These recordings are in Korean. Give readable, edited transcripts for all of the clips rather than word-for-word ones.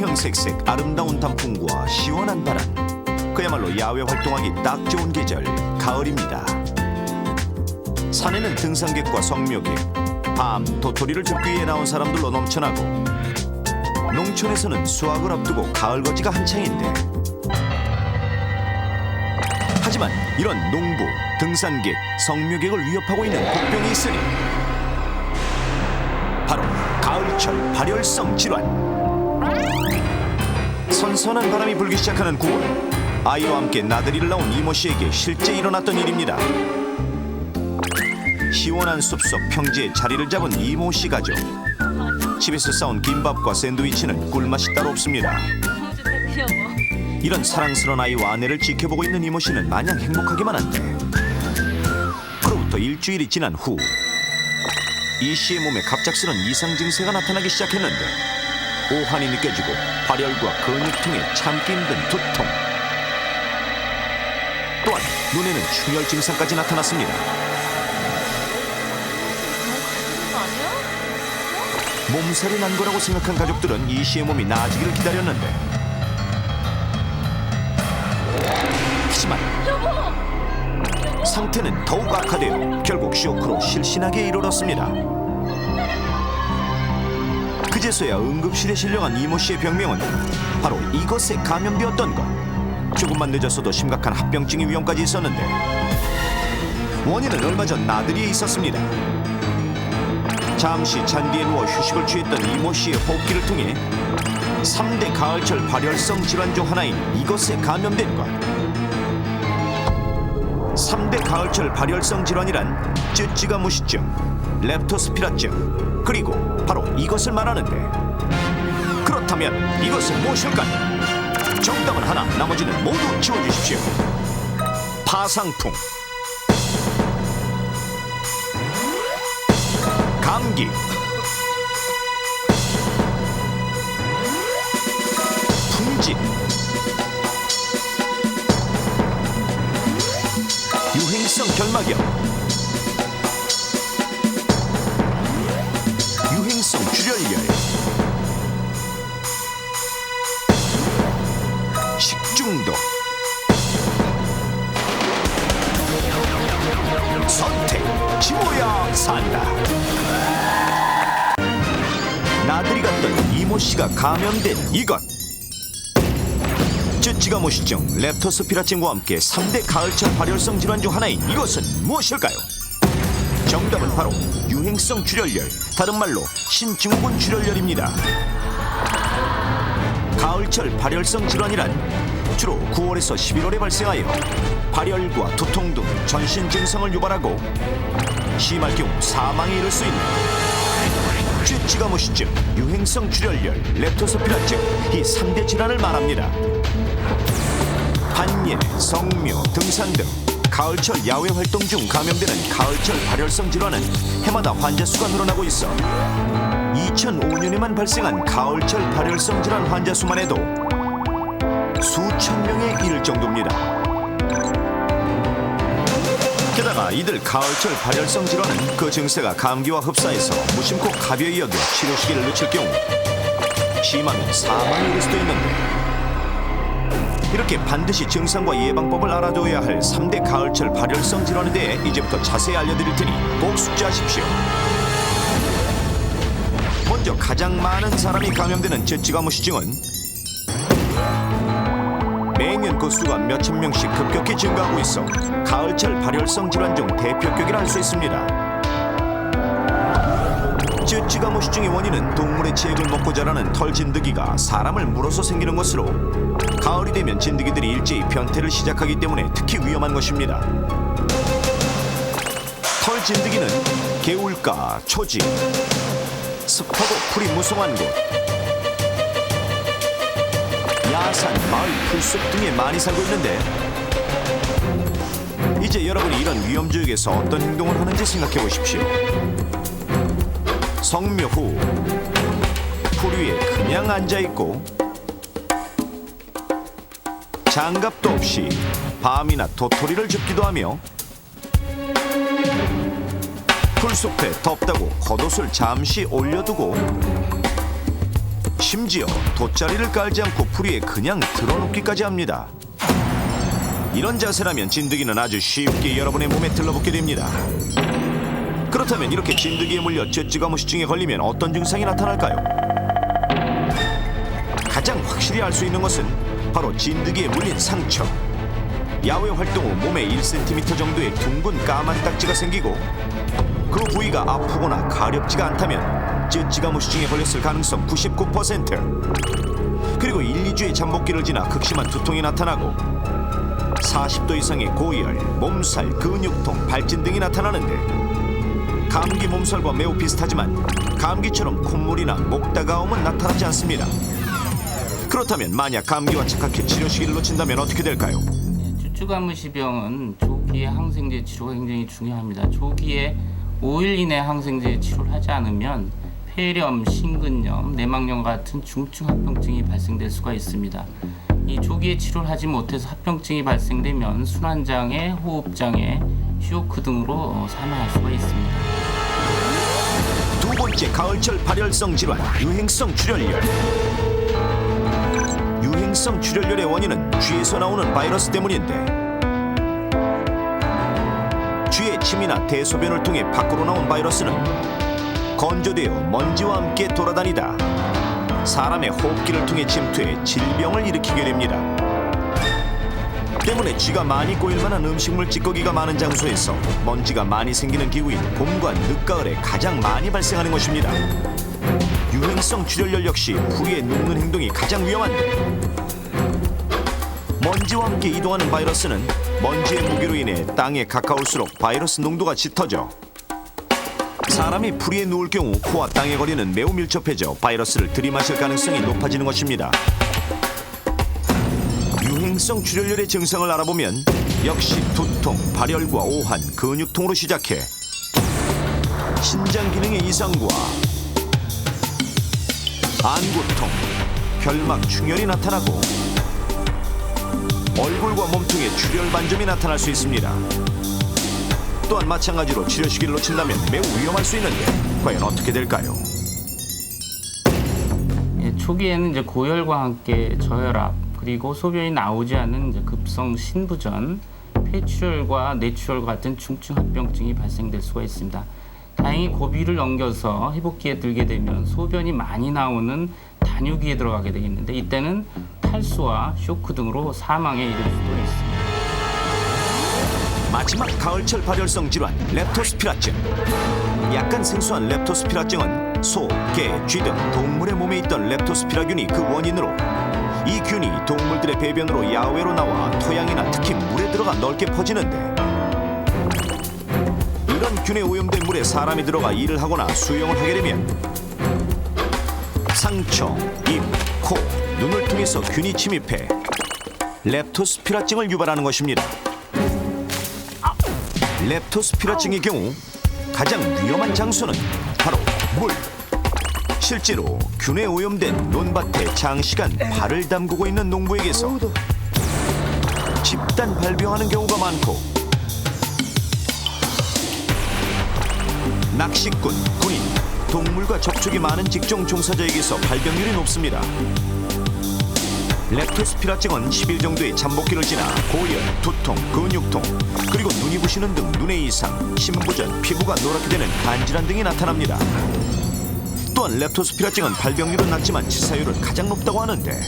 형형색색 아름다운 단풍과 시원한 바람, 그야말로 야외 활동하기 딱 좋은 계절 가을입니다. 산에는 등산객과 성묘객, 밤 도토리를 줍기 위해 나온 사람들로 넘쳐나고, 농촌에서는 수확을 앞두고 가을거지가 한창인데, 하지만 이런 농부, 등산객, 성묘객을 위협하고 있는 복병이 있으니 바로 가을철 발열성 질환. 선선한 바람이 불기 시작하는 9월, 아이와 함께 나들이를 나온 이모 씨에게 실제 일어났던 일입니다. 시원한 숲속 평지에 자리를 잡은 이모 씨 가족. 집에서 싸온 김밥과 샌드위치는 꿀맛이 따로 없습니다. 이런 사랑스러운 아이와 아내를 지켜보고 있는 이모 씨는 마냥 행복하기만 한데, 그로부터 일주일이 지난 후 이 씨의 몸에 갑작스런 이상 증세가 나타나기 시작했는데, 오한이 느껴지고 발열과 근육통에 참기 힘든 두통, 또한 눈에는 충혈 증상까지 나타났습니다. 몸살이 난 거라고 생각한 가족들은 이 씨의 몸이 나아지기를 기다렸는데, 하지만 상태는 더욱 악화되어 결국 쇼크로 실신하게 이르렀습니다. 그제서야 응급실에 실려간 이모 씨의 병명은 바로 이것에 감염되었던 것. 조금만 늦었어도 심각한 합병증의 위험까지 있었는데, 원인은 얼마 전 나들이에 있었습니다. 잠시 잔디에 누워 휴식을 취했던 이모 씨의 호흡기를 통해 3대 가을철 발열성 질환 중 하나인 이것에 감염된 것. 3대 가을철 발열성 질환이란 쯔찌가무시증, 렙토스피라증, 그리고 바로 이것을 말하는데, 그렇다면 이것은 무엇일까요? 정답은 하나, 나머지는 모두 지워주십시오. 파상풍, 감기, 풍진, 유행성 결막염, 유행성 출혈열, 식중독. 선택, 지모야 산다. 나들이 갔던 이모 씨가 감염된 이것. 쯔찌가무시증, 렙토스피라증과 함께 3대 가을철 발열성 질환 중 하나인 이것은 무엇일까요? 정답은 바로 유행성 출혈열, 다른 말로 신증후군 출혈열입니다. 가을철 발열성 질환이란 주로 9월에서 11월에 발생하여 발열과 두통 등 전신 증상을 유발하고 심할 경우 사망에 이를 수 있는 쯔찌가무시증, 유행성 출혈열, 렙토스피라증, 이 3대 질환을 말합니다. 한예, 성묘, 등산 등 가을철 야외 활동 중 감염되는 가을철 발열성 질환은 해마다 환자 수가 늘어나고 있어 2005년에만 발생한 가을철 발열성 질환 환자 수만 해도 수천 명에 이를 정도입니다. 게다가 이들 가을철 발열성 질환은 그 증세가 감기와 흡사해서 무심코 가벼이 여겨 치료 시기를 늦출 경우 심하면 사망에 이를 수도 있는데, 이렇게 반드시 증상과 예방법을 알아둬야 할 3대 가을철 발열성 질환에 대해 이제부터 자세히 알려드릴 테니 꼭 숙지하십시오. 먼저 가장 많은 사람이 감염되는 쯔찌가무시증은 매년 그 수가 몇천 명씩 급격히 증가하고 있어 가을철 발열성 질환 중 대표격이라 할 수 있습니다. 쯔찌가무시증의 원인은 동물의 지액을 먹고 자라는 털 진드기가 사람을 물어서 생기는 것으로, 가을이 되면 진드기들이 일제히 변태를 시작하기 때문에 특히 위험한 것입니다. 털 진드기는 개울가, 초지, 습하고 풀이 무성한 곳, 야산, 마을, 풀숲 등에 많이 살고 있는데, 이제 여러분이 이런 위험지역에서 어떤 행동을 하는지 생각해 보십시오. 성묘 후 풀 위에 그냥 앉아있고 장갑도 없이 밤이나 도토리를 줍기도 하며, 풀숲에 덥다고 겉옷을 잠시 올려두고 심지어 돗자리를 깔지 않고 풀 위에 그냥 드러눕기까지 합니다. 이런 자세라면 진드기는 아주 쉽게 여러분의 몸에 들러붙게 됩니다. 그렇다면 이렇게 진드기에 물려 쯔쯔가무시증에 걸리면 어떤 증상이 나타날까요? 가장 확실히 알 수 있는 것은 바로 진드기에 물린 상처. 야외 활동 후 몸에 1cm 정도의 둥근 까만 딱지가 생기고 그 부위가 아프거나 가렵지가 않다면 쯔쯔가무시증에 걸렸을 가능성 99%. 그리고 1, 2주의 잠복기를 지나 극심한 두통이 나타나고 40도 이상의 고열, 몸살, 근육통, 발진 등이 나타나는데 감기 몸살과 매우 비슷하지만 감기처럼 콧물이나 목 따가움은 나타나지 않습니다. 그렇다면 만약 감기와 착각해 치료 시기를 놓친다면 어떻게 될까요? 쯔쯔가무시병은 조기에 항생제 치료가 굉장히 중요합니다. 조기에 5일 이내 항생제 치료를 하지 않으면 폐렴, 심근염, 내막염 같은 중증 합병증이 발생될 수가 있습니다. 이 조기에 치료를 하지 못해서 합병증이 발생되면 순환장애, 호흡장애, 쇼크 등으로 사망할 수가 있습니다. 두 번째 가을철 발열성 질환, 유행성 출혈열. 유행성 출혈열의 원인은 쥐에서 나오는 바이러스 때문인데 쥐의 침이나 대소변을 통해 밖으로 나온 바이러스는 건조되어 먼지와 함께 돌아다니다 사람의 호흡기를 통해 침투해 질병을 일으키게 됩니다. 때문에 쥐가 많이 꼬일 만한 음식물 찌꺼기가 많은 장소에서 먼지가 많이 생기는 기후인 봄과 늦가을에 가장 많이 발생하는 것입니다. 유행성 출혈열 역시 풀 위에 눕는 행동이 가장 위험한데 먼지와 함께 이동하는 바이러스는 먼지의 무게로 인해 땅에 가까울수록 바이러스 농도가 짙어져 사람이 풀 위에 누울 경우 코와 땅의 거리는 매우 밀접해져 바이러스를 들이마실 가능성이 높아지는 것입니다. 유행성 출혈열의 증상을 알아보면 역시 두통, 발열과 오한, 근육통으로 시작해 신장 기능의 이상과 안구통, 결막 충혈이 나타나고 얼굴과 몸통에 출혈 반점이 나타날 수 있습니다. 또한 마찬가지로 치료 시기를 놓친다면 매우 위험할 수 있는데 과연 어떻게 될까요? 초기에는 이제 고열과 함께 저혈압 그리고 소변이 나오지 않는 이제 급성 신부전, 폐출혈과 뇌출혈 같은 중증 합병증이 발생될 수가 있습니다. 다행히 고비를 넘겨서 회복기에 들게 되면 소변이 많이 나오는 단유기에 들어가게 되겠는데 이때는 탈수와 쇼크 등으로 사망에 이를 수도 있습니다. 마지막 가을철 발열성 질환 렙토스피라증. 약간 생소한 렙토스피라증은 소, 개, 쥐 등 동물의 몸에 있던 렙토스피라균이 그 원인으로 이 균이 동물들의 배변으로 야외로 나와 토양이나 특히 물에 들어가 넓게 퍼지는데 이런 균에 오염된 물에 사람이 들어가 일을 하거나 수영을 하게 되면 상처, 입, 코, 눈을 통해서 균이 침입해 렙토스피라증을 유발하는 것입니다. 렙토스피라증의 경우 가장 위험한 장소는 바로 물. 실제로 균에 오염된 논밭에 장시간 발을 담그고 있는 농부에게서 집단 발병하는 경우가 많고 낚시꾼, 군인, 동물과 접촉이 많은 직종 종사자에게서 발병률이 높습니다. 렙토스피라증은 10일 정도의 잠복기를 지나 고열, 두통, 근육통, 그리고 눈이 부시는 등 눈의 이상, 심부전, 피부가 노랗게 되는 간질환 등이 나타납니다. 또한 렙토스피라증은 발병률은 낮지만 치사율은 가장 높다고 하는데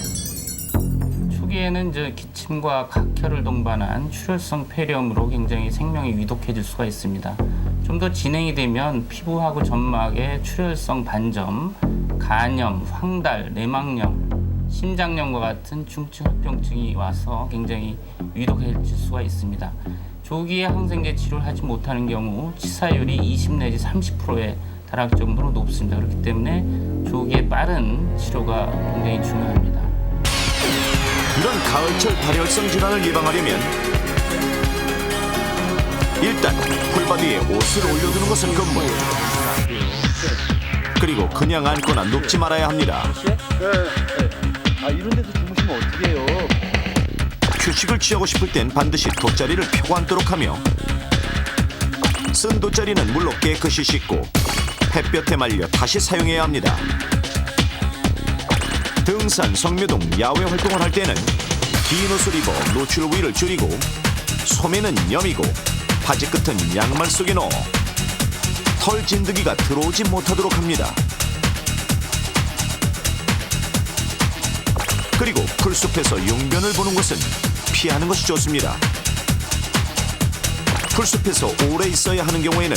초기에는 이제 기침과 각혈을 동반한 출혈성 폐렴으로 굉장히 생명이 위독해질 수가 있습니다. 좀 더 진행이 되면 피부하고 점막에 출혈성 반점, 간염, 황달, 내막염, 심장염과 같은 중증 합병증이 와서 굉장히 위독해질 수가 있습니다. 조기에 항생제 치료를 하지 못하는 경우 치사율이 20 내지 30%에 달할 정도로 높습니다. 그렇기 때문에 조기에 빠른 치료가 굉장히 중요합니다. 이런 가을철 발열성 질환을 예방하려면 일단 풀바디에 옷을 올려두는 것은 금물. 그리고 그냥 앉거나 눕지 말아야 합니다. 이런 데서 주무시면 어떻게 해요? 휴식을 취하고 싶을 땐 반드시 돗자리를 펴고 앉도록 하며 쓴 돗자리는 물로 깨끗이 씻고 햇볕에 말려 다시 사용해야 합니다. 등산, 성묘 등 야외 활동을 할 때는 긴 옷을 입어 노출 부위를 줄이고 소매는 여미고 바지 끝은 양말 속에 넣어 털 진드기가 들어오지 못하도록 합니다. 그리고 풀숲에서 용변을 보는 것은 피하는 것이 좋습니다. 풀숲에서 오래 있어야 하는 경우에는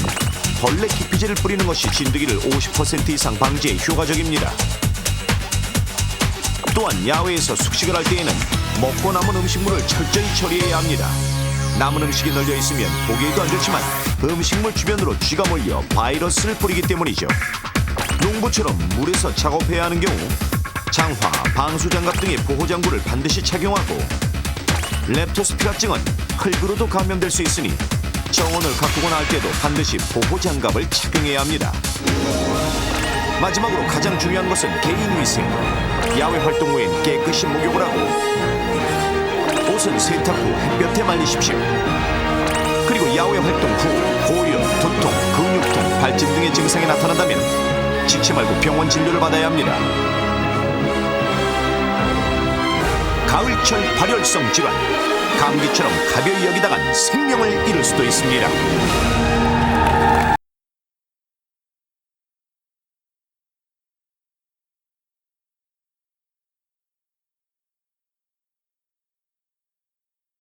벌레 기피제를 뿌리는 것이 진드기를 50% 이상 방지에 효과적입니다. 또한 야외에서 숙식을 할 때에는 먹고 남은 음식물을 철저히 처리해야 합니다. 남은 음식이 널려 있으면 보기에도 안 좋지만 음식물 주변으로 쥐가 몰려 바이러스를 뿌리기 때문이죠. 농부처럼 물에서 작업해야 하는 경우 장화, 방수장갑 등의 보호장구를 반드시 착용하고 렙토스피라증은 흙으로도 감염될 수 있으니 정원을 가꾸거나 할 때도 반드시 보호장갑을 착용해야 합니다. 마지막으로 가장 중요한 것은 개인 위생. 야외 활동 후엔 깨끗이 목욕을 하고 옷은 세탁 후 햇볕에 말리십시오. 그리고 야외 활동 후 고열, 두통, 근육통, 발진 등의 증상이 나타난다면 지치 말고 병원 진료를 받아야 합니다. 가을철 발열성 질환, 감기처럼 가벼이 여기다간 생명을 잃을 수도 있습니다.